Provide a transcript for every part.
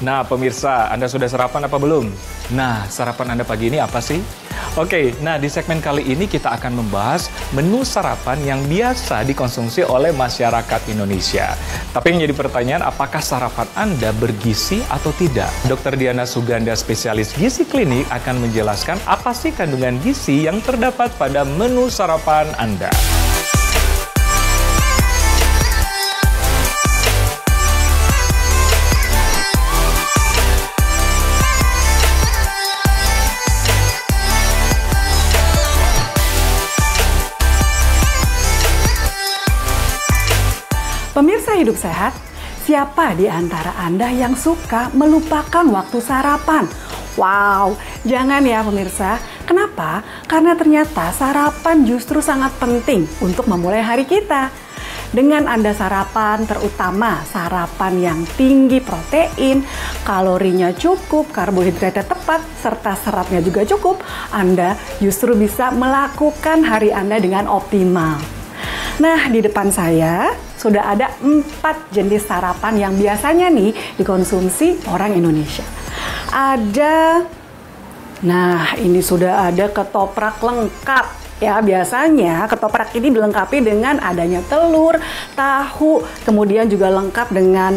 Nah, pemirsa, Anda sudah sarapan apa belum? Nah, sarapan Anda pagi ini apa sih? Oke, nah di segmen kali ini kita akan membahas menu sarapan yang biasa dikonsumsi oleh masyarakat Indonesia. Tapi yang jadi pertanyaan, apakah sarapan Anda bergizi atau tidak? Dr. Diana Suganda, spesialis gizi klinik, akan menjelaskan apa sih kandungan gizi yang terdapat pada menu sarapan Anda. Pemirsa Hidup Sehat, siapa di antara Anda yang suka melupakan waktu sarapan? Wow, jangan ya pemirsa. Kenapa? Karena ternyata sarapan justru sangat penting untuk memulai hari kita. Dengan Anda sarapan, terutama sarapan yang tinggi protein, kalorinya cukup, karbohidratnya tepat, serta seratnya juga cukup, Anda justru bisa melakukan hari Anda dengan optimal. Nah, di depan saya sudah ada 4 jenis sarapan yang biasanya nih dikonsumsi orang Indonesia. Ini sudah ada ketoprak lengkap. Ya, biasanya ketoprak ini dilengkapi dengan adanya telur, tahu, kemudian juga lengkap dengan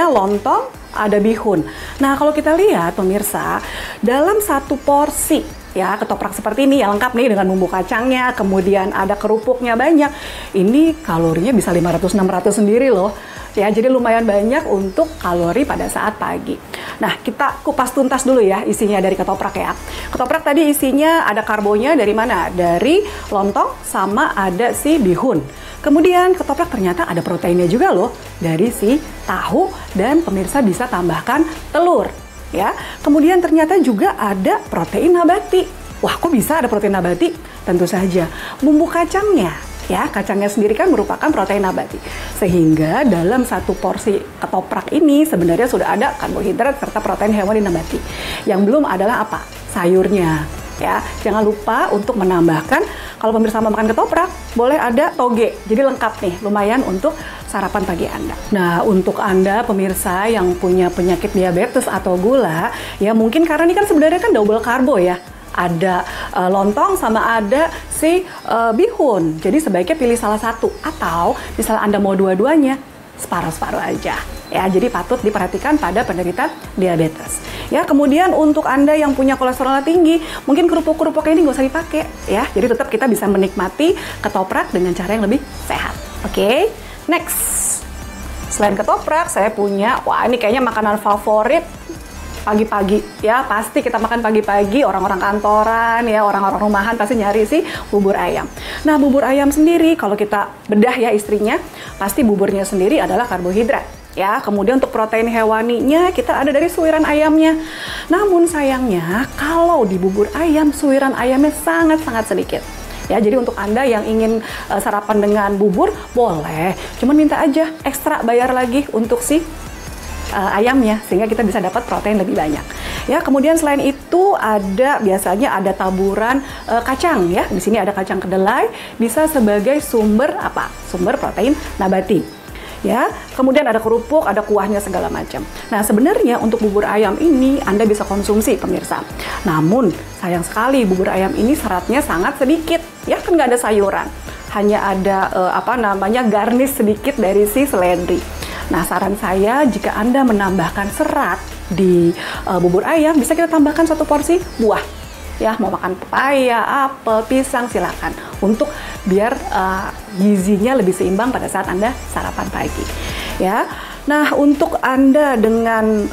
lontong, ada bihun. Nah, kalau kita lihat pemirsa, dalam satu porsi ya, ketoprak seperti ini ya lengkap nih dengan bumbu kacangnya, kemudian ada kerupuknya banyak. Ini kalorinya bisa 500-600 sendiri loh. Ya, jadi lumayan banyak untuk kalori pada saat pagi. Nah, kita kupas tuntas dulu ya isinya dari ketoprak ya. Ketoprak tadi isinya ada karbonya dari mana? Dari lontong sama ada si bihun. Kemudian ketoprak ternyata ada proteinnya juga loh dari si tahu dan pemirsa bisa tambahkan telur. Ya, kemudian ternyata juga ada protein nabati. Wah, kok bisa ada protein nabati? Tentu saja bumbu kacangnya, ya kacangnya sendiri kan merupakan protein nabati. Sehingga dalam satu porsi ketoprak ini sebenarnya sudah ada karbohidrat serta protein hewani nabati. Yang belum adalah apa? Sayurnya. Ya, jangan lupa untuk menambahkan, kalau pemirsa mau makan ketoprak, boleh ada toge. Jadi lengkap nih, lumayan untuk sarapan pagi Anda. Nah, untuk Anda pemirsa yang punya penyakit diabetes atau gula, ya mungkin karena ini kan sebenarnya kan double karbo ya. Ada lontong sama ada si bihun. Jadi sebaiknya pilih salah satu. Atau misalnya Anda mau dua-duanya, separuh-separuh aja. Ya, jadi patut diperhatikan pada penderita diabetes. Ya, kemudian untuk Anda yang punya kolesterol tinggi, mungkin kerupuk-kerupuk ini nggak usah dipakai ya. Jadi tetap kita bisa menikmati ketoprak dengan cara yang lebih sehat. Oke, next. Selain ketoprak, saya punya, ini kayaknya makanan favorit pagi-pagi ya, pasti kita makan pagi-pagi, orang-orang kantoran ya, orang-orang rumahan pasti nyari sih bubur ayam. Nah, bubur ayam sendiri kalau kita bedah ya istrinya, pasti buburnya sendiri adalah karbohidrat. Ya, kemudian untuk protein hewaninya kita ada dari suiran ayamnya. Namun sayangnya kalau di bubur ayam suiran ayamnya sangat-sangat sedikit. Ya, jadi untuk Anda yang ingin sarapan dengan bubur boleh, cuman minta aja ekstra bayar lagi untuk si ayamnya sehingga kita bisa dapat protein lebih banyak. Ya, kemudian selain itu biasanya ada taburan kacang ya. Di sini ada kacang kedelai, bisa sebagai sumber apa? Sumber protein nabati. Ya, kemudian ada kerupuk, ada kuahnya segala macam. Nah, sebenarnya untuk bubur ayam ini Anda bisa konsumsi pemirsa. Namun sayang sekali bubur ayam ini seratnya sangat sedikit. Ya, kan nggak ada sayuran. Hanya ada garnish sedikit dari si seledri. Nah, saran saya jika Anda menambahkan serat di bubur ayam, bisa kita tambahkan 1 porsi buah. Ya, mau makan pepaya, apel, pisang, silakan. Untuk biar gizinya lebih seimbang pada saat Anda sarapan pagi. Ya, nah untuk Anda dengan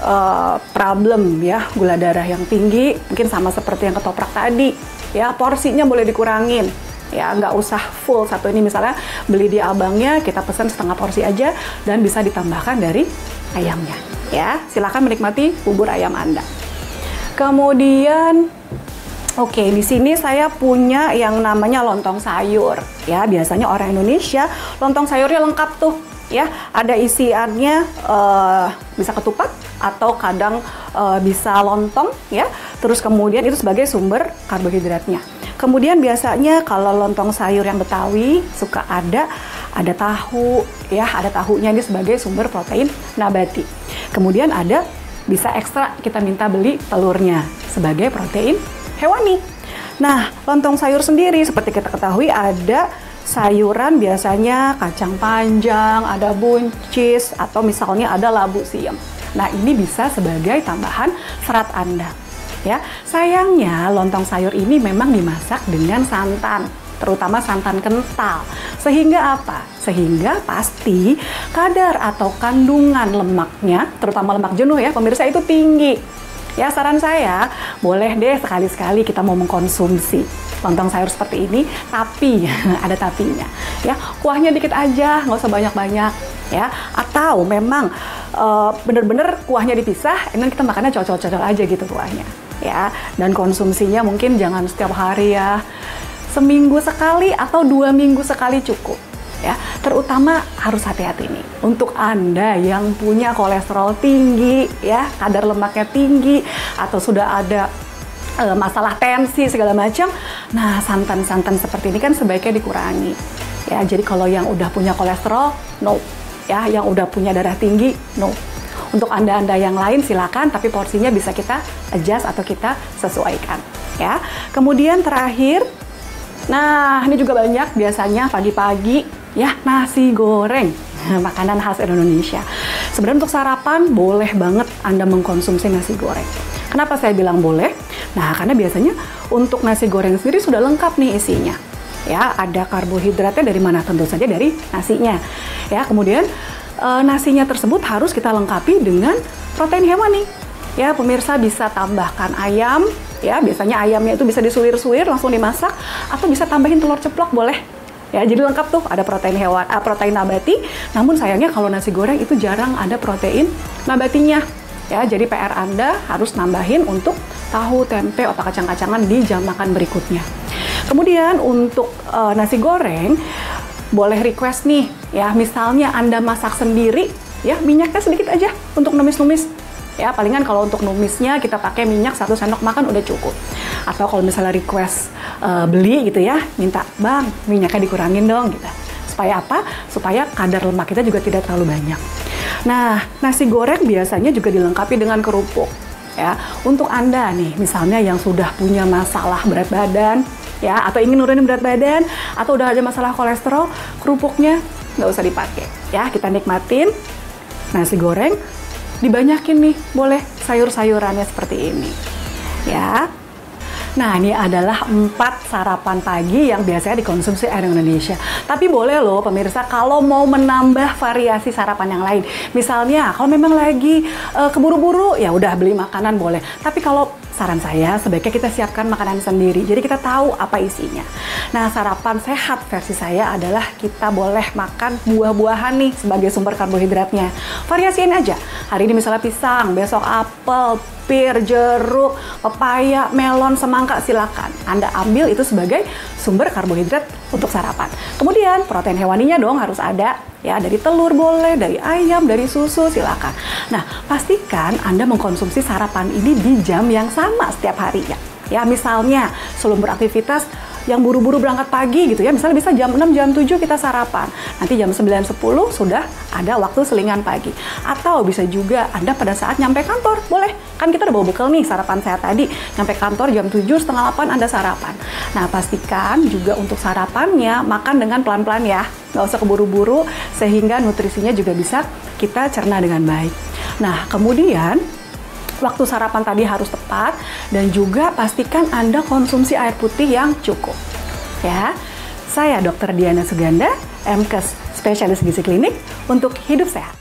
problem ya gula darah yang tinggi, mungkin sama seperti yang ketoprak tadi. Ya, porsinya boleh dikurangin. Ya, nggak usah full satu ini, misalnya beli di abangnya kita pesan setengah porsi aja dan bisa ditambahkan dari ayamnya. Ya, silakan menikmati bubur ayam Anda. Kemudian di sini saya punya yang namanya lontong sayur. Ya, biasanya orang Indonesia lontong sayurnya lengkap tuh. Ya, ada isiannya bisa ketupat atau kadang bisa lontong ya. Terus kemudian itu sebagai sumber karbohidratnya. Kemudian biasanya kalau lontong sayur yang Betawi suka ada tahu, ya, ada tahunya ini sebagai sumber protein nabati. Kemudian ada bisa ekstra kita minta beli telurnya sebagai protein hewani. Nah, lontong sayur sendiri seperti kita ketahui ada sayuran biasanya kacang panjang, ada buncis, atau misalnya ada labu siam. Nah, ini bisa sebagai tambahan serat Anda. Ya, sayangnya lontong sayur ini memang dimasak dengan santan, terutama santan kental. Sehingga apa? Sehingga pasti kadar atau kandungan lemaknya, terutama lemak jenuh ya, pemirsa, itu tinggi. Ya, saran saya, boleh deh sekali-sekali kita mau mengkonsumsi lontong sayur seperti ini, tapi ada tapinya. Ya, kuahnya dikit aja, nggak usah banyak-banyak. Ya, atau memang bener-bener kuahnya dipisah, dan kita makannya cocol-cocol aja gitu kuahnya. Ya, dan konsumsinya mungkin jangan setiap hari ya, seminggu sekali atau 2 minggu sekali cukup. Ya, terutama harus hati-hati nih untuk Anda yang punya kolesterol tinggi, ya, kadar lemaknya tinggi, atau sudah ada masalah tensi segala macam. Nah, santan-santan seperti ini kan sebaiknya dikurangi. Ya, jadi kalau yang udah punya kolesterol, no. Ya, yang udah punya darah tinggi, no. Untuk Anda-Anda yang lain silakan, tapi porsinya bisa kita adjust atau kita sesuaikan. Ya, kemudian terakhir, nah ini juga banyak biasanya pagi-pagi. Ya, nasi goreng, makanan khas Indonesia. Sebenarnya untuk sarapan boleh banget Anda mengkonsumsi nasi goreng. Kenapa saya bilang boleh? Nah, karena biasanya untuk nasi goreng sendiri sudah lengkap nih isinya. Ya, ada karbohidratnya dari mana? Tentu saja dari nasinya. Ya, kemudian nasinya tersebut harus kita lengkapi dengan protein hewani. Ya, pemirsa bisa tambahkan ayam. Ya, biasanya ayamnya itu bisa disuir-suir langsung dimasak, atau bisa tambahin telur ceplok boleh. Ya, jadi lengkap tuh, ada protein protein nabati. Namun sayangnya kalau nasi goreng itu jarang ada protein nabatinya. Ya, jadi PR Anda harus nambahin untuk tahu, tempe, atau kacang-kacangan di jam makan berikutnya. Kemudian untuk nasi goreng boleh request nih, ya, misalnya Anda masak sendiri, ya, minyaknya sedikit aja untuk numis-numis. Ya, palingan kalau untuk numisnya kita pakai minyak 1 sendok makan udah cukup. Atau kalau misalnya request beli gitu ya, minta, "Bang, minyaknya dikurangin dong," gitu. Supaya apa? Supaya kadar lemak kita juga tidak terlalu banyak. Nah, nasi goreng biasanya juga dilengkapi dengan kerupuk. Ya, untuk Anda nih, misalnya yang sudah punya masalah berat badan, ya, atau ingin nurunin berat badan, atau udah ada masalah kolesterol, kerupuknya nggak usah dipakai. Ya, kita nikmatin nasi goreng, dibanyakin nih, boleh sayur-sayurannya seperti ini. Ya. Nah, ini adalah 4 sarapan pagi yang biasanya dikonsumsi orang Indonesia. Tapi boleh loh pemirsa kalau mau menambah variasi sarapan yang lain. Misalnya kalau memang lagi keburu-buru, ya udah beli makanan boleh. Tapi kalau saran saya sebaiknya kita siapkan makanan sendiri. Jadi kita tahu apa isinya. Nah, sarapan sehat versi saya adalah kita boleh makan buah-buahan nih sebagai sumber karbohidratnya. Variasiin aja. Hari ini misalnya pisang, besok apel, pir, jeruk, pepaya, melon, semangka, silakan. Anda ambil itu sebagai sumber karbohidrat untuk sarapan. Kemudian protein hewaninya dong harus ada. Ya, dari telur boleh, dari ayam, dari susu, silakan. Nah, pastikan Anda mengkonsumsi sarapan ini di jam yang sama setiap harinya. Ya, misalnya sebelum beraktivitas yang buru-buru berangkat pagi gitu ya, misalnya bisa jam 6, jam 7 kita sarapan. Nanti jam 9, 10 sudah ada waktu selingan pagi. Atau bisa juga Anda pada saat nyampe kantor, boleh. Kan kita udah bawa bekal nih sarapan saya tadi. Nyampe kantor jam 7, setengah 8 Anda sarapan. Nah, pastikan juga untuk sarapannya makan dengan pelan-pelan ya. Nggak usah keburu-buru sehingga nutrisinya juga bisa kita cerna dengan baik. Nah, kemudian waktu sarapan tadi harus tepat dan juga pastikan Anda konsumsi air putih yang cukup. Ya, saya Dr. Diana Suganda, MKes Spesialis Gizi Klinik untuk hidup sehat.